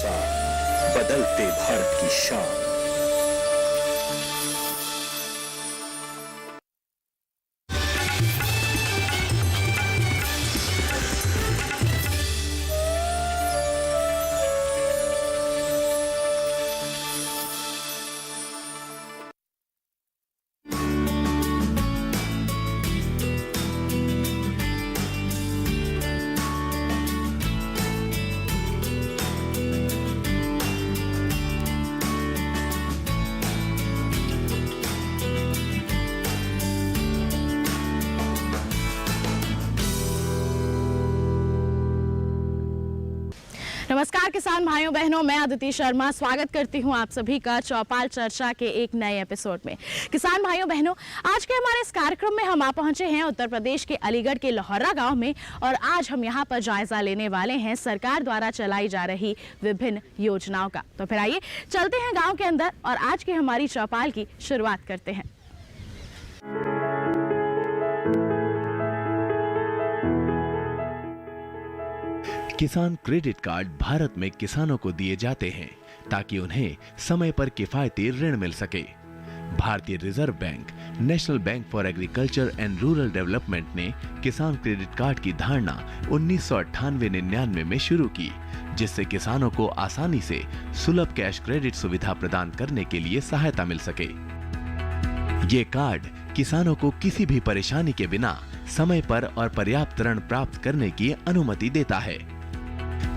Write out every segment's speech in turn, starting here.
साथ बदलते भारत की शान। नमस्कार किसान भाइयों बहनों, मैं अदिति शर्मा स्वागत करती हूं आप सभी का चौपाल चर्चा के एक नए एपिसोड में। किसान भाइयों बहनों, आज के हमारे इस कार्यक्रम में हम आ पहुंचे हैं उत्तर प्रदेश के अलीगढ़ के लाहौरा गांव में और आज हम यहां पर जायजा लेने वाले हैं सरकार द्वारा चलाई जा रही विभिन्न योजनाओं का। तो फिर आइए चलते हैं गाँव के अंदर और आज की हमारी चौपाल की शुरुआत करते हैं। किसान क्रेडिट कार्ड भारत में किसानों को दिए जाते हैं ताकि उन्हें समय पर किफायती ऋण मिल सके। भारतीय reserve bank, national bank for agriculture and rural development ने किसान क्रेडिट कार्ड की धारणा 1998-99 में शुरू की, जिससे किसानों को आसानी से सुलभ कैश क्रेडिट सुविधा प्रदान करने के लिए सहायता मिल सके। ये कार्ड किसानों को किसी भी परेशानी के बिना समय पर और पर्याप्त ऋण प्राप्त करने की अनुमति देता है।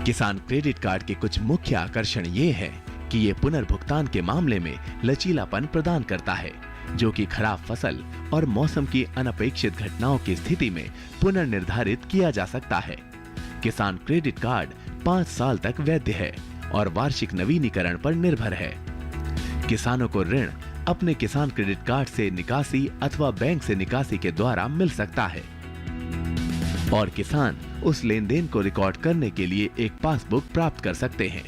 किसान क्रेडिट कार्ड के कुछ मुख्य आकर्षण ये है कि ये पुनर्भुगतान के मामले में लचीलापन प्रदान करता है, जो कि खराब फसल और मौसम की अनपेक्षित घटनाओं की स्थिति में पुनर्निर्धारित किया जा सकता है। किसान क्रेडिट कार्ड 5 साल तक वैध है और वार्षिक नवीनीकरण पर निर्भर है। किसानों को ऋण अपने किसान क्रेडिट कार्ड से निकासी अथवा बैंक से निकासी के द्वारा मिल सकता है और किसान उस लेन देन को रिकॉर्ड करने के लिए एक पासबुक प्राप्त कर सकते हैं।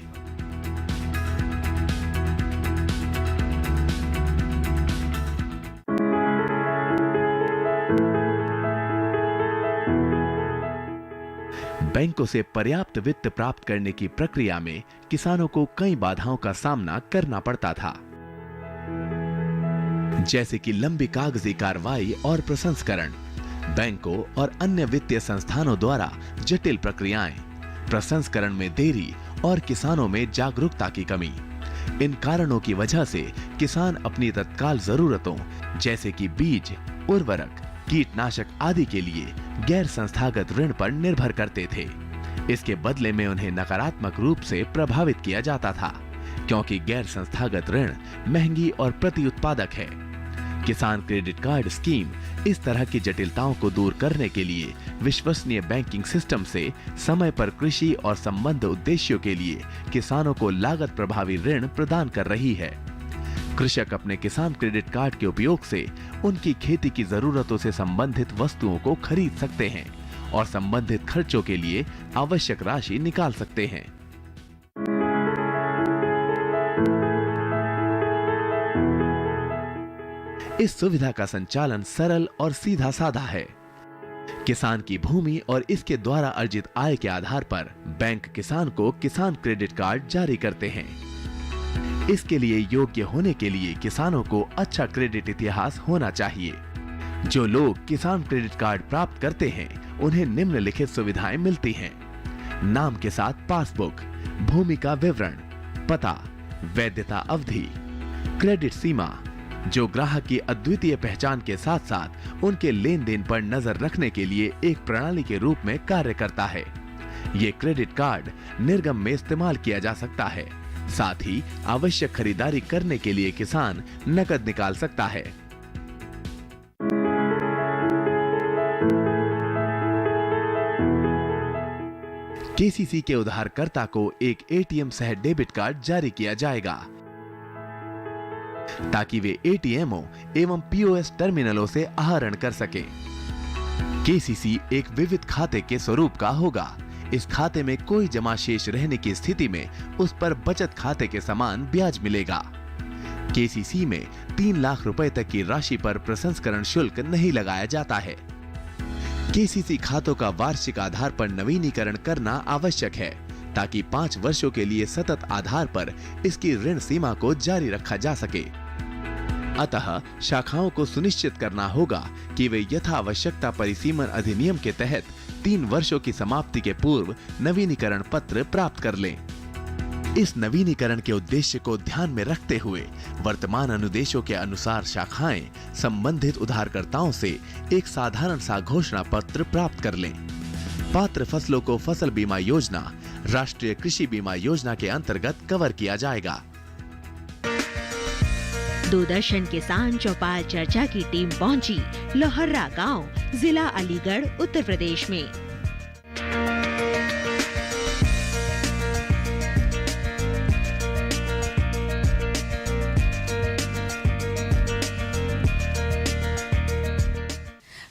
बैंकों से पर्याप्त वित्त प्राप्त करने की प्रक्रिया में किसानों को कई बाधाओं का सामना करना पड़ता था, जैसे कि लंबी कागजी कार्रवाई और प्रसंस्करण, बैंकों और अन्य वित्तीय संस्थानों द्वारा जटिल प्रक्रियाएं, प्रसंस्करण में देरी और किसानों में जागरूकता की कमी। इन कारणों की वजह से किसान अपनी तत्काल जरूरतों जैसे कि बीज, उर्वरक, कीटनाशक आदि के लिए गैर संस्थागत ऋण पर निर्भर करते थे। इसके बदले में उन्हें नकारात्मक रूप से प्रभावित किया जाता था, क्योंकि गैर संस्थागत ऋण महंगी और प्रति उत्पादक है। किसान क्रेडिट कार्ड स्कीम इस तरह की जटिलताओं को दूर करने के लिए विश्वसनीय बैंकिंग सिस्टम से समय पर कृषि और संबद्ध उद्देश्यों के लिए किसानों को लागत प्रभावी ऋण प्रदान कर रही है। कृषक अपने किसान क्रेडिट कार्ड के उपयोग से उनकी खेती की जरूरतों से संबंधित वस्तुओं को खरीद सकते हैं और संबंधित खर्चों के लिए आवश्यक राशि निकाल सकते हैं। इस सुविधा का संचालन सरल और सीधा साधा है। किसान की भूमि और इसके द्वारा अर्जित आय के आधार पर बैंक किसान को किसान क्रेडिट कार्ड जारी करते हैं। इसके लिए योग्य होने के लिए किसानों को अच्छा क्रेडिट इतिहास होना चाहिए। जो लोग किसान क्रेडिट कार्ड प्राप्त करते हैं उन्हें निम्नलिखित सुविधाएं मिलती हैं: नाम के साथ पासबुक, भूमि का विवरण, पता, वैधता अवधि, क्रेडिट सीमा, जो ग्राहक की अद्वितीय पहचान के साथ साथ उनके लेन देन पर नजर रखने के लिए एक प्रणाली के रूप में कार्य करता है। ये क्रेडिट कार्ड निर्गम में इस्तेमाल किया जा सकता है। साथ ही आवश्यक खरीदारी करने के लिए किसान नकद निकाल सकता है। केसीसी के उधारकर्ता को एक एटीएम सह डेबिट कार्ड जारी किया जाएगा ताकि वे एटीएमओ एवं पीओएस टर्मिनलों से आहरण कर सकें। केसीसी एक विविध खाते के स्वरूप का होगा। इस खाते में कोई जमा शेष रहने की स्थिति में उस पर बचत खाते के समान ब्याज मिलेगा। केसीसी में 3 लाख रुपए तक की राशि पर प्रसंस्करण शुल्क नहीं लगाया जाता है। केसीसी खातों का वार्षिक आधार पर नवीनीकरण करना आवश्यक है ताकि 5 वर्षों के लिए सतत आधार पर इसकी ऋण सीमा को जारी रखा जा सके। अतः शाखाओं को सुनिश्चित करना होगा कि वे यथावश्यकता परिसीमन अधिनियम के तहत 3 वर्षों की समाप्ति के पूर्व नवीनीकरण पत्र प्राप्त कर लें। इस नवीनीकरण के उद्देश्य को ध्यान में रखते हुए वर्तमान अनुदेशों के अनुसार शाखाएं संबंधित उधारकर्ताओं से एक साधारण सा घोषणा पत्र प्राप्त कर लें। पात्र फसलों को फसल बीमा योजना, राष्ट्रीय कृषि बीमा योजना के अंतर्गत कवर किया जाएगा। दूरदर्शन किसान चौपाल चर्चा की टीम पहुंची लोहर्रा गांव, जिला अलीगढ़, उत्तर प्रदेश में।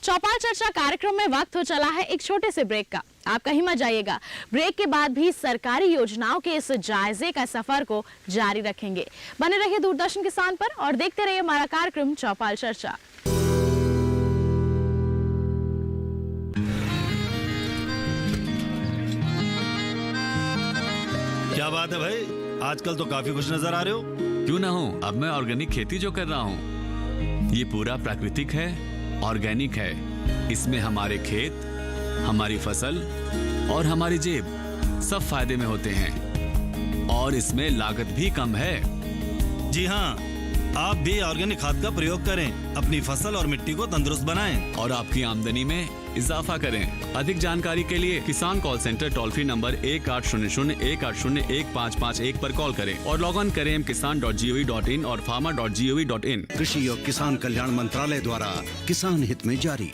चौपाल चर्चा कार्यक्रम में वक्त हो चला है एक छोटे से ब्रेक का। आप कहीं मत जाइएगा। ब्रेक के बाद भी सरकारी योजनाओं के इस जायजे का सफर को जारी रखेंगे। बने रहिए दूरदर्शन किसान पर और देखते रहिए हमारा कार्यक्रम चौपाल चर्चा। क्या बात है भाई, आजकल तो काफी खुश नजर आ रहे हो। क्यों ना हो, अब मैं ऑर्गेनिक खेती जो कर रहा हूँ ये पूरा प्राकृतिक है, ऑर्गेनिक है। इसमें हमारे खेत, हमारी फसल और हमारी जेब सब फायदे में होते हैं और इसमें लागत भी कम है। जी हाँ, आप भी ऑर्गेनिक खाद का प्रयोग करें, अपनी फसल और मिट्टी को तंदुरुस्त बनाएं और आपकी आमदनी में इजाफा करें। अधिक जानकारी के लिए किसान call centre toll free number 1800-180-1551 पर कॉल करें और लॉग ऑन करें kisan.gov.in और farmer.gov.in। कृषि और किसान कल्याण मंत्रालय द्वारा किसान हित में जारी।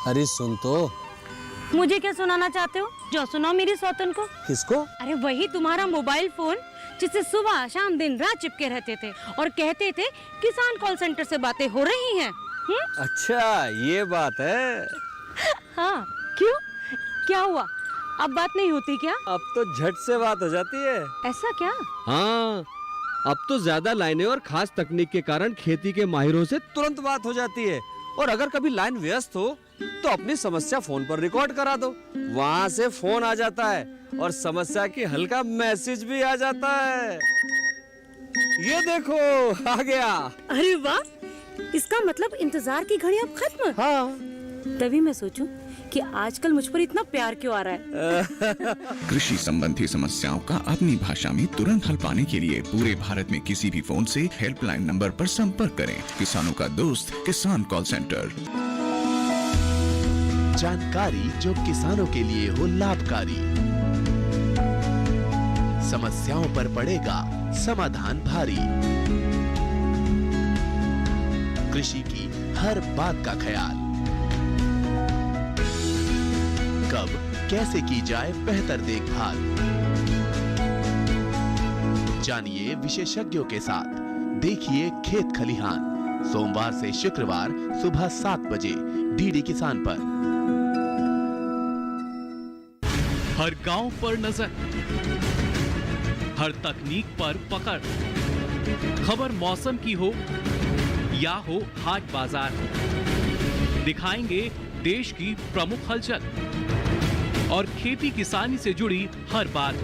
अरे सुन तो। मुझे क्या सुनाना चाहते हो? जो सुनाओ मेरी सौतन को। किसको? अरे वही तुम्हारा मोबाइल फोन जिससे सुबह शाम दिन रात चिपके रहते थे और कहते थे किसान कॉल सेंटर से बातें हो रही हैं। अच्छा ये बात है। हाँ, क्यों? क्या हुआ? अब बात नहीं होती क्या? अब तो झट से बात हो जाती है। ऐसा क्या? हाँ, अब तो ज्यादा लाइनें और खास तकनीक के कारण खेती के माहिरों से तुरंत बात हो जाती है। और अगर कभी लाइन व्यस्त हो तो अपनी समस्या फोन पर रिकॉर्ड करा दो, वहाँ से फोन आ जाता है और समस्या की हल का मैसेज भी आ जाता है। ये देखो आ गया। अरे वाह, इसका मतलब इंतजार की घड़ी अब खत्म। हाँ, तभी मैं सोचूं कि आजकल मुझ पर इतना प्यार क्यों आ रहा है। कृषि संबंधी समस्याओं का अपनी भाषा में तुरंत हल पाने के लिए पूरे भारत में किसी भी फोन से हेल्पलाइन नंबर पर संपर्क करें। किसानों का दोस्त किसान कॉल सेंटर। जानकारी जो किसानों के लिए हो लाभकारी, समस्याओं पर पड़ेगा समाधान भारी, कृषि की हर बात का ख्याल, कब कैसे की जाए बेहतर देखभाल। जानिए विशेषज्ञों के साथ, देखिए खेत खलिहान, सोमवार से शुक्रवार सुबह 7 बजे डीडी किसान पर। हर गांव पर नजर, हर तकनीक पर पकड़, खबर मौसम की हो या हो हाट बाजार, दिखाएंगे देश की प्रमुख हलचल और खेती किसानी से जुड़ी हर बात।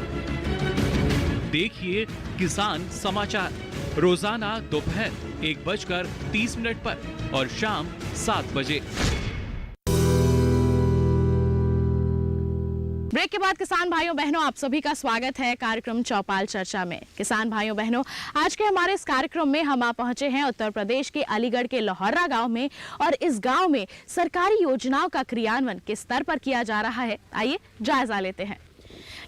देखिए किसान समाचार रोजाना दोपहर 1:30 पर और शाम 7 बजे। ब्रेक के बाद किसान भाइयों बहनों, आप सभी का स्वागत है कार्यक्रम चौपाल चर्चा में। किसान भाइयों बहनों, आज के हमारे इस कार्यक्रम में हम आप पहुंचे हैं उत्तर प्रदेश के अलीगढ़ के लोहर्रा गांव में और इस गांव में सरकारी योजनाओं का क्रियान्वयन किस स्तर पर किया जा रहा है, आइए जायजा लेते हैं।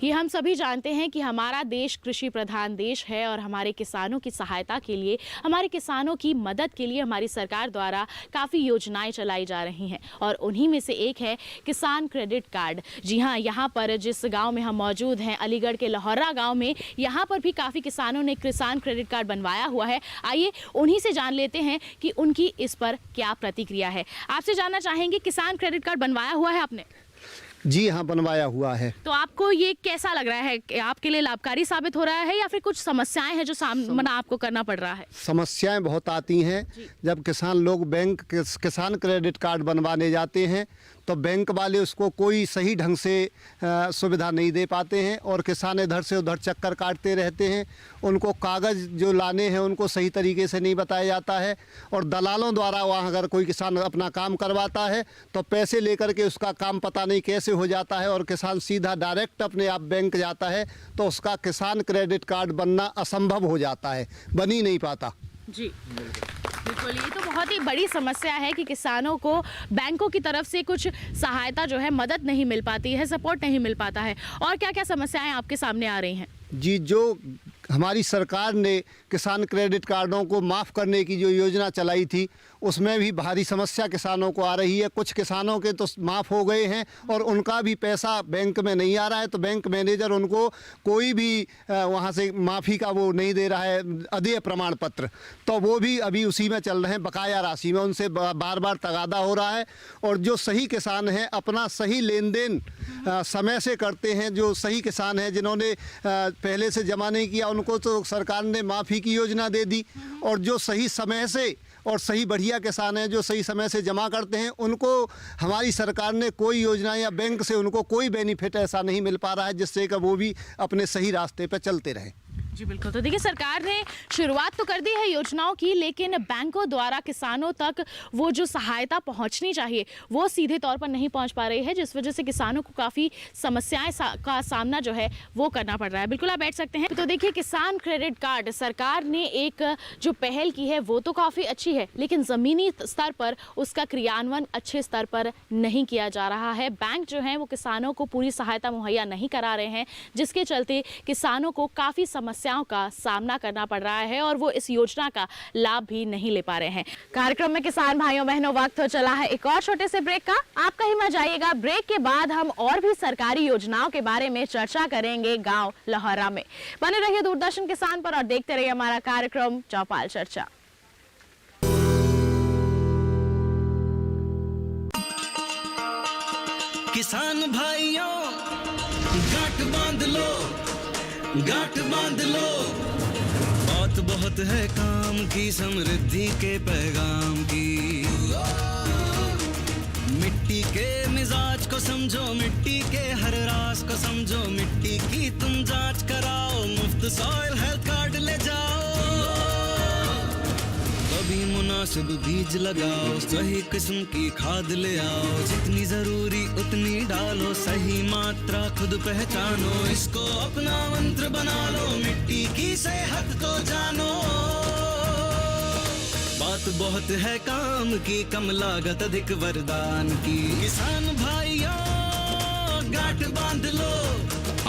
ये हम सभी जानते हैं कि हमारा देश कृषि प्रधान देश है और हमारे किसानों की सहायता के लिए, हमारे किसानों की मदद के लिए हमारी सरकार द्वारा काफ़ी योजनाएं चलाई जा रही हैं और उन्हीं में से एक है किसान क्रेडिट कार्ड। जी हाँ, यहाँ पर जिस गांव में हम मौजूद हैं, अलीगढ़ के लोहर्रा गांव में, यहाँ पर भी काफ़ी किसानों ने किसान क्रेडिट कार्ड बनवाया हुआ है। आइए उन्हीं से जान लेते हैं कि उनकी इस पर क्या प्रतिक्रिया है। आपसे जानना चाहेंगे, किसान क्रेडिट कार्ड बनवाया हुआ है आपने? जी हाँ, बनवाया हुआ है। तो आपको ये कैसा लग रहा है कि आपके लिए लाभकारी साबित हो रहा है या फिर कुछ समस्याएं हैं जो सामना आपको करना पड़ रहा है? समस्याएं बहुत आती हैं। जब किसान लोग बैंक किसान क्रेडिट कार्ड बनवाने जाते हैं तो बैंक वाले उसको कोई सही ढंग से सुविधा नहीं दे पाते हैं और किसान इधर से उधर चक्कर काटते रहते हैं। उनको कागज़ जो लाने हैं उनको सही तरीके से नहीं बताया जाता है और दलालों द्वारा वहाँ अगर कोई किसान अपना काम करवाता है तो पैसे लेकर के उसका काम पता नहीं कैसे हो जाता है और किसान सीधा डायरेक्ट अपने आप बैंक जाता है तो उसका किसान क्रेडिट कार्ड बनना असंभव हो जाता है, बन ही नहीं पाता। जी बिल्कुल, ये तो बहुत ही बड़ी समस्या है कि किसानों को बैंकों की तरफ से कुछ सहायता जो है, मदद नहीं मिल पाती है, सपोर्ट नहीं मिल पाता है। और क्या क्या समस्याएं आपके सामने आ रही हैं? जी, जो हमारी सरकार ने किसान क्रेडिट कार्डों को माफ़ करने की जो योजना चलाई थी उसमें भी भारी समस्या किसानों को आ रही है। कुछ किसानों के तो माफ़ हो गए हैं और उनका भी पैसा बैंक में नहीं आ रहा है, तो बैंक मैनेजर उनको कोई भी वहाँ से माफ़ी का वो नहीं दे रहा है अदेय प्रमाण पत्र, तो वो भी अभी उसी में चल रहे हैं, बकाया राशि में उनसे बार बार तगादा हो रहा है। और जो सही किसान हैं अपना सही लेन देन समय से करते हैं, जो सही किसान हैं जिन्होंने पहले से जमा नहीं किया उनको तो सरकार ने माफ़ी की योजना दे दी, और जो सही समय से और सही बढ़िया किसान हैं जो सही समय से जमा करते हैं उनको हमारी सरकार ने कोई योजना या बैंक से उनको कोई बेनिफिट ऐसा नहीं मिल पा रहा है जिससे कि वो भी अपने सही रास्ते पर चलते रहें। जी बिल्कुल, तो देखिए सरकार ने शुरुआत तो कर दी है योजनाओं की, लेकिन बैंकों द्वारा किसानों तक वो जो सहायता पहुंचनी चाहिए वो सीधे तौर पर नहीं पहुंच पा रही है, जिस वजह से किसानों को काफ़ी समस्याएं का सामना जो है वो करना पड़ रहा है। बिल्कुल आप बैठ सकते हैं। तो देखिए किसान क्रेडिट कार्ड सरकार ने एक जो पहल की है वो तो काफ़ी अच्छी है, लेकिन ज़मीनी स्तर पर उसका क्रियान्वयन अच्छे स्तर पर नहीं किया जा रहा है। बैंक जो है वो किसानों को पूरी सहायता मुहैया नहीं करा रहे हैं, जिसके चलते किसानों को काफ़ी समस्याओं का सामना करना पड़ रहा है और वो इस योजना का लाभ भी नहीं ले पा रहे हैं। कार्यक्रम में किसान भाइयों बहनों वक्त हो चला है एक और छोटे से ब्रेक का, आप कहीं मत जाइएगा। ब्रेक के बाद हम और भी सरकारी योजनाओं के बारे में चर्चा करेंगे गांव लोहरा में। बने रहिए दूरदर्शन किसान पर और देखते रहिए हमारा कार्यक्रम चौपाल चर्चा। किसान भाइयों गांठ बांध लो, गांठ बांध लो, बात बहुत है काम की, समृद्धि के पैगाम की। मिट्टी के मिजाज को समझो, मिट्टी के हर राज को समझो, मिट्टी की तुम जांच कराओ, मुफ्त सॉइल हेल्थ कार्ड ले जाओ। कभी मुनासिब बीज लगाओ, सही किस्म की खाद ले आओ, जितनी जरूरी उतनी डालो, सही मात्रा खुद पहचानो, इसको अपना मंत्र बना लो, मिट्टी की सेहत को जानो। बात बहुत है काम की, कम लागत अधिक वरदान की, किसान भाइयों गांठ बांध लो।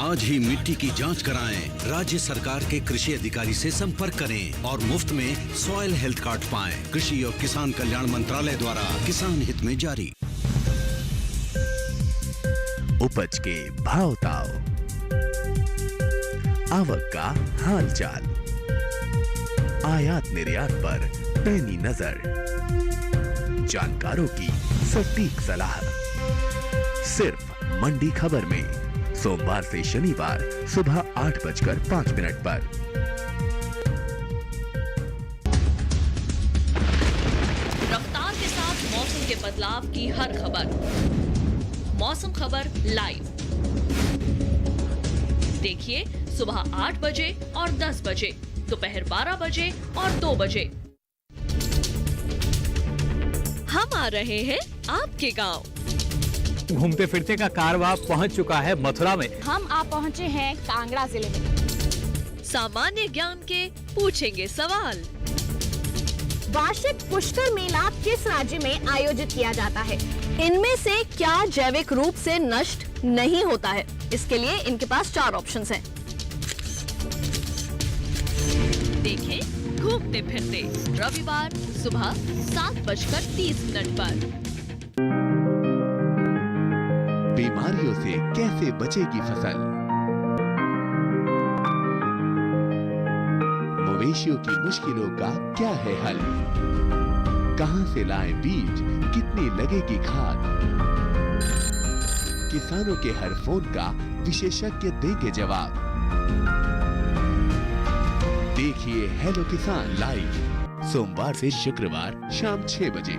आज ही मिट्टी की जांच कराएं, राज्य सरकार के कृषि अधिकारी से संपर्क करें और मुफ्त में सॉइल हेल्थ कार्ड पाएं। कृषि और किसान कल्याण मंत्रालय द्वारा किसान हित में जारी। उपज के भाव ताव, आवक का हाल चाल, आयात निर्यात पर पैनी नजर, जानकारों की सटीक सलाह, सिर्फ मंडी खबर में सोमवार से शनिवार सुबह 8:05 पर। रफ्तार के साथ मौसम के बदलाव की हर खबर, मौसम खबर लाइव देखिए सुबह 8 बजे और 10 बजे, दोपहर 12 बजे और 2 बजे। हम आ रहे हैं आपके गांव। घूमते फिरते का कारवां पहुंच चुका है मथुरा में। हम आप पहुंचे हैं कांगड़ा जिले में। सामान्य ज्ञान के पूछेंगे सवाल। वार्षिक पुष्कर मेला किस राज्य में आयोजित किया जाता है? इनमें से क्या जैविक रूप से नष्ट नहीं होता है? इसके लिए इनके पास 4 ऑप्शंस हैं। देखें घूमते फिरते रविवार सुबह 7:30 पर। बीमारियों से कैसे बचेगी फसल? मवेशियों की मुश्किलों का क्या है हल? कहां से लाएं बीज, कितनी लगेगी खाद? किसानों के हर फोन का विशेषज्ञ देंगे जवाब। देखिए हेलो किसान लाइव सोमवार से शुक्रवार शाम 6 बजे।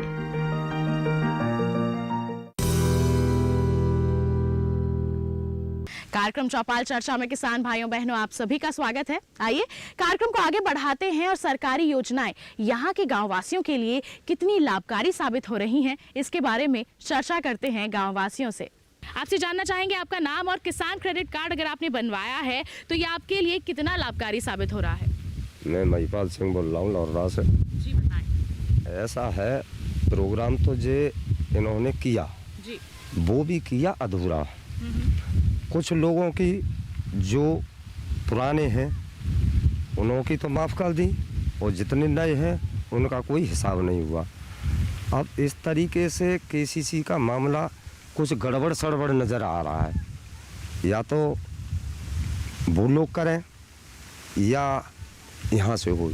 कार्यक्रम चौपाल चर्चा में किसान भाइयों बहनों आप सभी का स्वागत है। आइए कार्यक्रम को आगे बढ़ाते हैं और सरकारी योजनाएं यहाँ के गाँव वासियों के लिए कितनी लाभकारी साबित हो रही हैं, इसके बारे में चर्चा करते हैं गाँव वासियों से। आपसे जानना चाहेंगे आपका नाम और किसान क्रेडिट कार्ड अगर आपने बनवाया है तो ये आपके लिए कितना लाभकारी साबित हो रहा है। मैं महिपाल सिंह बोल रहा हूँ लौहरा से। जी बताएं। ऐसा है, प्रोग्राम तो जे इन्होंने किया जी, वो भी किया अधूरा। कुछ लोगों की जो पुराने हैं उन्हों की तो माफ़ कर दी और जितने नए हैं उनका कोई हिसाब नहीं हुआ। अब इस तरीके से केसीसी का मामला कुछ गड़बड़ सड़बड़ नज़र आ रहा है। या तो वो लोग करें या यहाँ से हो,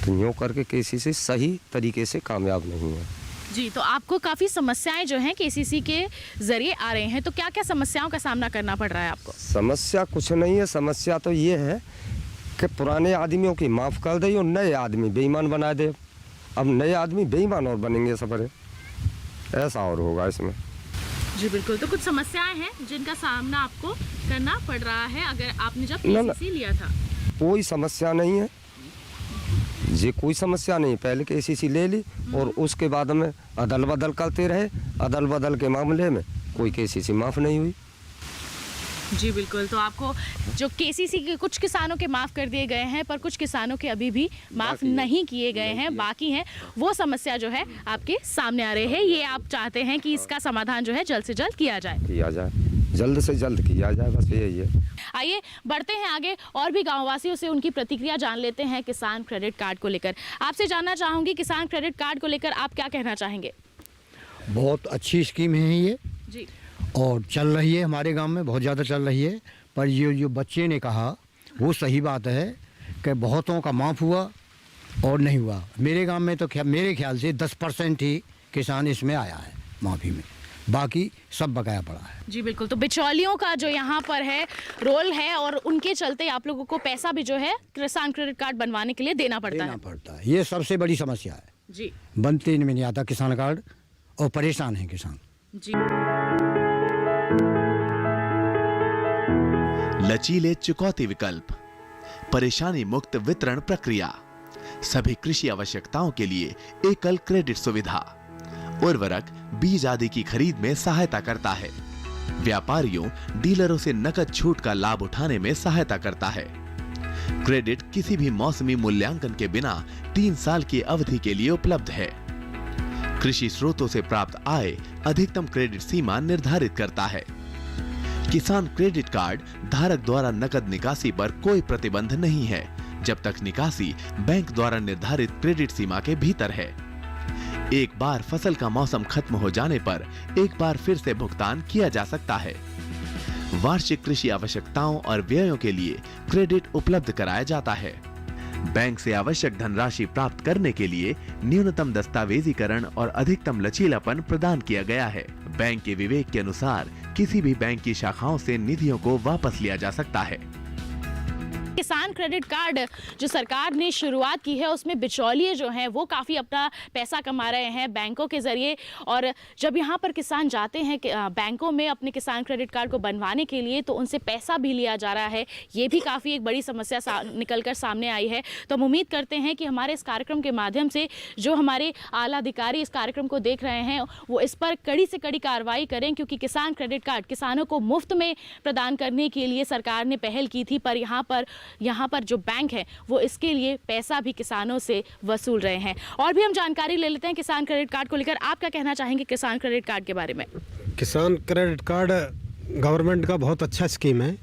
तो यूँ करके केसीसी सही तरीके से कामयाब नहीं है। जी, तो आपको काफ़ी समस्याएं जो हैं केसीसी के जरिए आ रहे हैं, तो क्या क्या समस्याओं का सामना करना पड़ रहा है आपको। समस्या कुछ नहीं है, समस्या तो ये है कि पुराने आदमियों की माफ़ कर दे और नए आदमी बेईमान बना दे। अब नए आदमी बेईमान और बनेंगे सफरे, ऐसा और होगा इसमें। जी बिल्कुल, तो कुछ समस्याएं हैं जिनका सामना आपको करना पड़ रहा है अगर आपने जब केसीसी लिया था। कोई समस्या नहीं है जी, कोई समस्या नहीं। पहले केसीसी ले ली और उसके बाद में अदल बदल करते रहे। अदल बदल के मामले में कोई केसीसी माफ़ नहीं हुई। जी बिल्कुल, तो आपको जो केसीसी के कुछ किसानों के माफ़ कर दिए गए हैं पर कुछ किसानों के अभी भी माफ़ नहीं किए गए हैं, बाकी हैं, वो समस्या जो है आपके सामने आ रही है। ये आप चाहते हैं कि इसका समाधान जो है जल्द से जल्द किया जाए, जल्द से जल्द किया जाए, बस यही है। आइए बढ़ते हैं आगे और भी गाँववासियों से उनकी प्रतिक्रिया जान लेते हैं किसान क्रेडिट कार्ड को लेकर। आपसे जानना चाहूँगी किसान क्रेडिट कार्ड को लेकर आप क्या कहना चाहेंगे। बहुत अच्छी स्कीम है ये जी, और चल रही है हमारे गांव में, बहुत ज़्यादा चल रही है। पर ये जो बच्चे ने कहा वो सही बात है कि बहुतों का माफ़ हुआ और नहीं हुआ। मेरे गांव में तो मेरे ख्याल से 10% ही किसान इसमें आया है माफ़ी में, बाकी सब बकाया पड़ा है। जी बिल्कुल, तो बिचौलियों का जो यहाँ पर है रोल है और उनके चलते आप लोगों को पैसा भी जो है किसान क्रेडिट कार्ड बनवाने के लिए देना पड़ता है। ये सबसे बड़ी समस्या है जी, बनते में नहीं आता किसान कार्ड और परेशान है किसान जी। लचीले चुकौती विकल्प, परेशानी मुक्त वितरण प्रक्रिया, सभी कृषि आवश्यकताओं के लिए एकल क्रेडिट सुविधा, उर्वरक बीज आदि की खरीद में सहायता करता है, व्यापारियों डीलरों से नकद छूट का लाभ उठाने में सहायता करता है। क्रेडिट किसी भी मौसमी मूल्यांकन के बिना 3 साल की अवधि के लिए उपलब्ध है। कृषि स्रोतों से प्राप्त आय अधिकतम क्रेडिट सीमा निर्धारित करता है। किसान क्रेडिट कार्ड धारक द्वारा नकद निकासी पर कोई प्रतिबंध नहीं है जब तक निकासी बैंक द्वारा निर्धारित क्रेडिट सीमा के भीतर है। एक बार फसल का मौसम खत्म हो जाने पर एक बार फिर से भुगतान किया जा सकता है। वार्षिक कृषि आवश्यकताओं और व्ययों के लिए क्रेडिट उपलब्ध कराया जाता है। बैंक से आवश्यक धनराशि प्राप्त करने के लिए न्यूनतम दस्तावेजीकरण और अधिकतम लचीलापन प्रदान किया गया है। बैंक के विवेक के अनुसार किसी भी बैंक की शाखाओं से निधियों को वापस लिया जा सकता है। किसान क्रेडिट कार्ड जो सरकार ने शुरुआत की है उसमें बिचौलिए जो हैं वो काफ़ी अपना पैसा कमा रहे हैं बैंकों के ज़रिए, और जब यहाँ पर किसान जाते हैं बैंकों में अपने किसान क्रेडिट कार्ड को बनवाने के लिए तो उनसे पैसा भी लिया जा रहा है। ये भी काफ़ी एक बड़ी समस्या निकल कर सामने आई है। तो हम उम्मीद करते हैं कि हमारे इस कार्यक्रम के माध्यम से जो हमारे आला अधिकारी इस कार्यक्रम को देख रहे हैं वो इस पर कड़ी से कड़ी कार्रवाई करें, क्योंकि किसान क्रेडिट कार्ड किसानों को मुफ्त में प्रदान करने के लिए सरकार ने पहल की थी, पर यहाँ पर जो बैंक है वो इसके लिए पैसा भी किसानों से वसूल रहे हैं। और भी हम जानकारी ले लेते हैं किसान क्रेडिट कार्ड को लेकर। आप क्या कहना चाहेंगे किसान क्रेडिट कार्ड के बारे में। किसान क्रेडिट कार्ड गवर्नमेंट का बहुत अच्छा स्कीम है,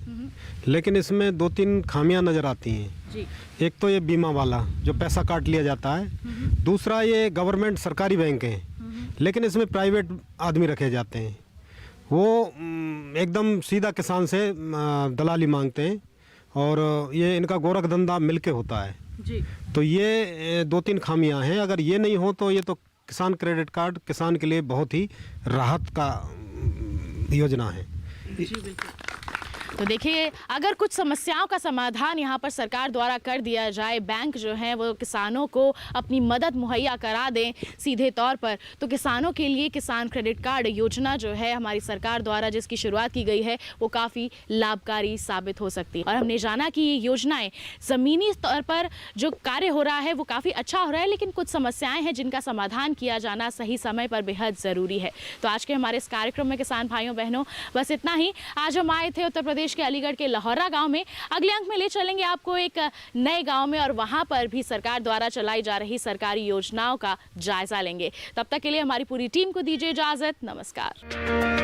लेकिन इसमें 2-3 खामियां नज़र आती हैं जी। एक तो ये बीमा वाला जो पैसा काट लिया जाता है, दूसरा ये गवर्नमेंट सरकारी बैंक है लेकिन इसमें प्राइवेट आदमी रखे जाते हैं, वो एकदम सीधा किसान से दलाली मांगते हैं और ये इनका गोरख धंधा मिलके होता है जी। तो ये 2-3 खामियां हैं। अगर ये नहीं हो तो ये तो किसान क्रेडिट कार्ड किसान के लिए बहुत ही राहत का योजना है जी। बिल्कुल। तो देखिए, अगर कुछ समस्याओं का समाधान यहाँ पर सरकार द्वारा कर दिया जाए, बैंक जो है वो किसानों को अपनी मदद मुहैया करा दें सीधे तौर पर, तो किसानों के लिए किसान क्रेडिट कार्ड योजना जो है हमारी सरकार द्वारा जिसकी शुरुआत की गई है वो काफ़ी लाभकारी साबित हो सकती है। और हमने जाना कि ये योजनाएं ज़मीनी तौर पर जो कार्य हो रहा है वो काफ़ी अच्छा हो रहा है, लेकिन कुछ समस्याएं हैं जिनका समाधान किया जाना सही समय पर बेहद ज़रूरी है। तो आज के हमारे इस कार्यक्रम में किसान भाइयों बहनों बस इतना ही। आज हम आए थे उत्तर प्रदेश के अलीगढ़ के लहौरा गांव में। अगले अंक में ले चलेंगे आपको एक नए गांव में और वहां पर भी सरकार द्वारा चलाई जा रही सरकारी योजनाओं का जायजा लेंगे। तब तक के लिए हमारी पूरी टीम को दीजिए इजाजत। नमस्कार।